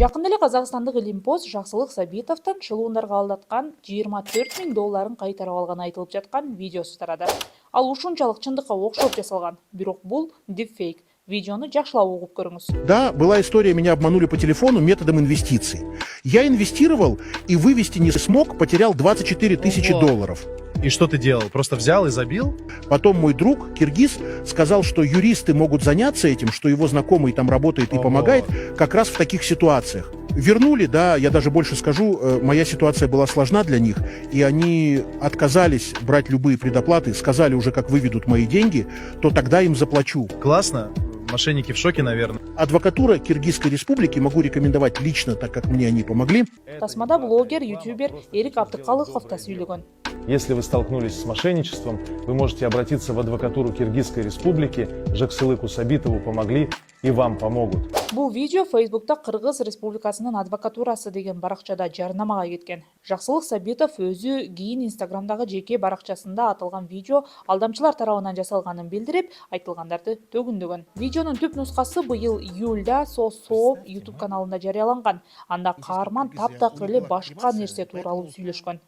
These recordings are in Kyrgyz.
Жакында эле казакстандык Илимпоз Жаксылык Сабитовдон чылуундарга алдаткан 24 000 долларын кайтарып алганы айтылып жаткан видеосу тарады. Ал ушунчалык чындыкка окшоп жасалган, бирок бул дипфейк. Видеону жакшылап угуп көрүңүз. Да, была история, меня обманули по телефону методом инвестиций. Я инвестировал и вывести не смог, потерял 24 тысячи долларов. И что ты делал? Просто взял и забил? Потом мой друг, киргиз, сказал, что юристы могут заняться этим, что его знакомый там работает и помогает как раз в таких ситуациях. Вернули, да, я даже больше скажу, моя ситуация была сложна для них, и они отказались брать любые предоплаты, сказали уже, как выведут мои деньги, то тогда им заплачу. Классно. Мошенники в шоке, наверное. Адвокатура Киргизской республики могу рекомендовать лично, так как мне они помогли. Тасмада блогер, ютубер Эрик Абдыкалыков да сүйлөгөн. Если вы столкнулись с мошенничеством, вы можете обратиться в адвокатуру Киргизской республики, Жаксылыку Сабитову помогли и вам помогут. Бул видео Фейсбукта Кыргыз Республикасынын адвокатурасы деген баракчада жарнамага кеткен. Жаксылык Сабитов өзү кийин Инстаграмдагы жеке баракчасында атылган видео алдамчылар тарабынан жасалганын билдирип, айтылгандарды төгүндөгөн. Видеонун түп нускасы быйыл июлда СОСО YouTube каналында жарыяланган. Анда каарман таптакыр эле башка нерсе тууралуу сүйлөшкөн.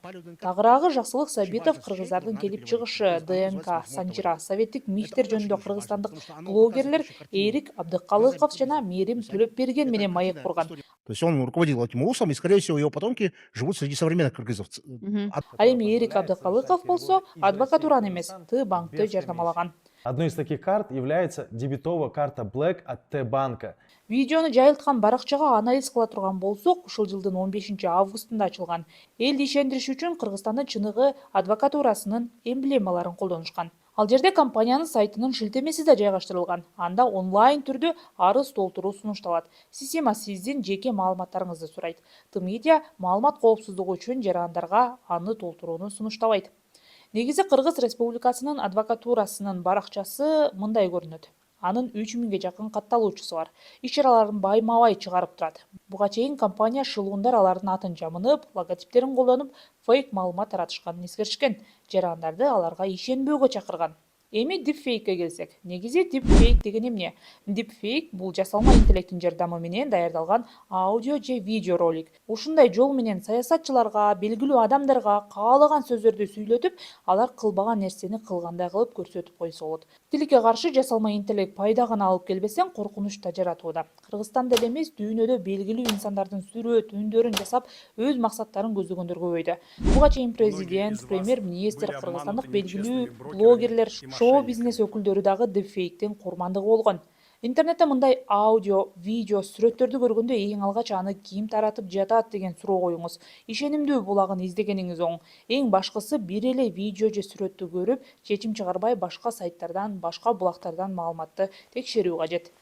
Тагыраагы Жаксылык Сабитов кыргыздардын келип чыгышы, ДНК, санжира, советтик мифтер жөнүндө кыргызстандык блогерлер Эрик Абдыкалыков жана Мээрим Төлөпберген менен маек курган. То есть он руководил этим улусом, и, скорее всего, его потомки живут среди современных кыргызов. Ал эми Эрик Абдыкалыков болсо адвокатураны эмес, Т-банкты жарнамалаган. Одной из таких карт является дебетовая карта Black от Т-банка. Видеону жайылткан баракчага анализ кыла турган болсок, ушул жылдын 15 августунда ачылган. Элди ишендириш үчүн Кыргызстандын чыныгы адвокатурасынын эмблемаларын колдонушкан. Ал жерде компаниянын сайтынын шилтемеси да жайгаштырылган. Анда онлайн түрдө арыз толтуруу сунушталат. Система сиздин жеке маалыматтарыңызды сурайт. Т-медиа маалымат коопсуздугу үчүн жарандарга аны толтурууну сунуштабайт. Негизи Кыргыз Республикасынын адвокатурасынын баракчасы мындай көрүнөт. Анын 3000ге жакын катталуучусу бар. Иш-чараларын байма-бай чыгарып турат. Буга чейин компания шылуундар алардын атын жамынып, логотиптерин колдонуп, фейк маалымат таратышканын эскертишкен. Жарандарды аларга ишенбөөгө чакырган. Эми дипфейкке келсек. Негизи дипфейк деген эмне? Дипфейк бул жасалма интеллекттин жардамы менен даярдалган аудио же видео ролик. Ушундай жол менен саясатчыларга, белгилүү адамдарга каалаган сөздөрдү сүйлөтүп, алар кылбаган нерсени кылгандай кылып көрсөтүп койсо болот. Тилекке каршы жасалма интеллект пайда гана алып келбесең, коркунуч да жаратууда. Кыргызстанда эле эмес, дүйнөдө белгилүү инсандардын сүрөт, үндөрүн жасап, өз максаттарын көздөгөндөр көбөйдү. Буга чейин президент, премьер-министр, кыргызстандык белгилүү блогерлер, шоу-бизнес өкүлдөрү дагы дипфейктин курмандыгы болгон. Интернетте мындай аудио, видео, сүрөттөрдү көргөндө эң алгач аны ким таратып жатат деген суроо коюңуз. Ишенимдүү булагын издегениңиз оң. Эң башкысы бир эле видео же сүрөттү көрүп, чечим чыгарбай башка сайттардан, башка булактардан маалыматты текшерүү кажет.